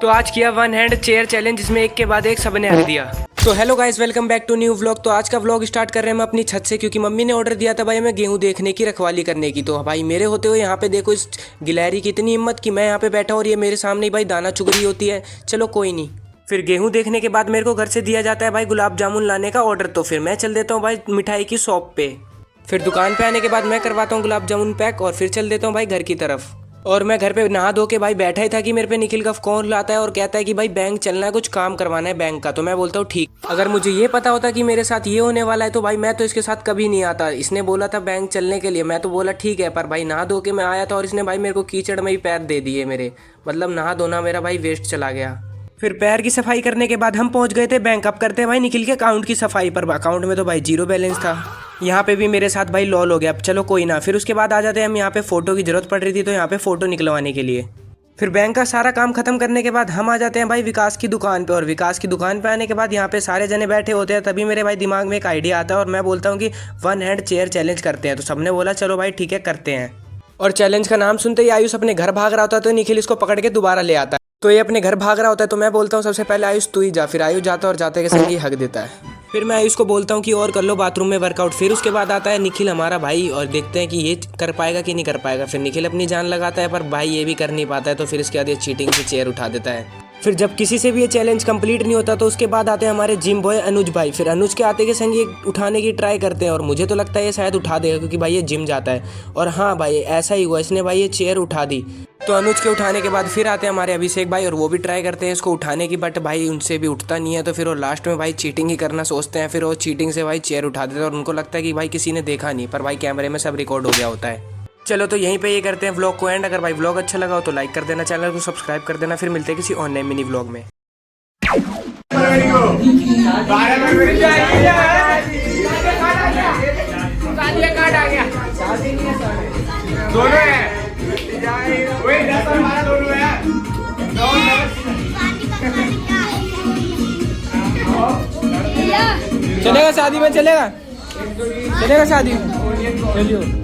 तो आज किया वन हैंड चेयर चैलेंज, जिसमें एक के बाद एक सबने हक दिया। तो hello guys, welcome back to new vlog. तो आज का व्लॉग स्टार्ट कर रहे हैं हम अपनी छत से, क्योंकि मम्मी ने ऑर्डर दिया था भाई हमें गेहूं देखने की, रखवाली करने की। तो भाई मेरे होते हुए यहाँ पे देखो इस गिलहरी की इतनी हिम्मत कि मैं यहाँ पे बैठा और ये मेरे सामने ही भाई दाना चुग रही होती है। चलो कोई नहीं। फिर गेहूं देखने के बाद मेरे को घर से दिया जाता है भाई गुलाब जामुन लाने का ऑर्डर। तो फिर मैं चल देता हूँ भाई मिठाई की शॉप पे। फिर दुकान पे आने के बाद मैं करवाता हूँ गुलाब जामुन पैक और फिर चल देता हूँ भाई घर की तरफ। और मैं घर पे नहा धो के भाई बैठा ही था कि मेरे पे निखिल का कॉल आता है और कहता है कि भाई बैंक चलना है, कुछ काम करवाना है बैंक का। तो मैं बोलता हूँ ठीक। अगर मुझे ये पता होता कि मेरे साथ ये होने वाला है तो भाई मैं तो इसके साथ कभी नहीं आता। इसने बोला था बैंक चलने के लिए, मैं तो बोला ठीक है, पर भाई नहा धो के मैं आया था और इसने भाई मेरे को कीचड़ में ही पैर दे दिए मेरे। मतलब नहा धोना मेरा भाई वेस्ट चला गया। फिर पैर की सफाई करने के बाद हम पहुंच गए थे बैंक। अब करते हैं भाई निखिल के अकाउंट की सफाई, पर अकाउंट में तो भाई जीरो बैलेंस था। यहाँ पे भी मेरे साथ भाई लॉल हो गया। अब चलो कोई ना। फिर उसके बाद आ जाते हैं हम यहाँ पे फ़ोटो की ज़रूरत पड़ रही थी तो यहाँ पे फ़ोटो निकलवाने के लिए। फिर बैंक का सारा काम खत्म करने के बाद हम आ जाते हैं भाई विकास की दुकान पे। और विकास की दुकान पे आने के बाद यहाँ पे सारे जने बैठे होते हैं। तभी मेरे भाई दिमाग में एक आइडिया आता है और मैं बोलता हूँ कि वन हैंड चेयर चैलेंज करते हैं। तो सबने बोला चलो भाई ठीक है करते हैं। और चैलेंज का नाम सुनते ही आयुष अपने घर भाग रहा होता है तो निखिल इसको पकड़ के दोबारा ले आता है। तो ये अपने घर भाग रहा होता है तो मैं बोलता हूँ सबसे पहले आयुष तू ही जा। फिर आयुष जाता है और जाते के संग ही हक देता है। फिर मैं आयुष को बोलता हूँ कि और कर लो बाथरूम में वर्कआउट। फिर उसके बाद आता है निखिल हमारा भाई और देखते हैं कि ये कर पाएगा कि नहीं कर पाएगा। फिर निखिल अपनी जान लगाता है पर भाई ये भी कर नहीं पाता है। तो फिर इसके बाद ये चीटिंग से चेयर उठा देता है। फिर जब किसी से भी ये चैलेंज कंप्लीट नहीं होता तो उसके बाद आते हैं हमारे जिम बॉय अनुज भाई। फिर अनुज के आते के संग ये उठाने की ट्राई करते हैं और मुझे तो लगता है ये शायद उठा देगा क्योंकि भाई ये जिम जाता है। और हाँ भाई ऐसा ही हुआ, इसने भाई ये चेयर उठा दी। तो अनुज के उठाने के बाद फिर आते हैं हमारे अभिषेक भाई और वो भी ट्राई करते हैं इसको उठाने की, बट भाई उनसे भी उठता नहीं है। तो फिर वो लास्ट में भाई चीटिंग ही करना सोचते हैं। फिर वो चीटिंग से भाई चेयर उठा देते हैं और उनको लगता है कि भाई किसी ने देखा नहीं, पर भाई कैमरे में सब रिकॉर्ड हो गया होता है। चलो तो यहीं पे ये करते हैं व्लॉग को एंड। अगर भाई व्लॉग अच्छा लगा हो तो लाइक कर देना, चैनल को सब्सक्राइब कर देना। फिर मिलते हैं किसी ऑनलाइन मिनी व्लॉग में। दोनों है, वही 10 और 12 दोनों है। चलेगा शादी में, चलेगा शादी में। चलिए।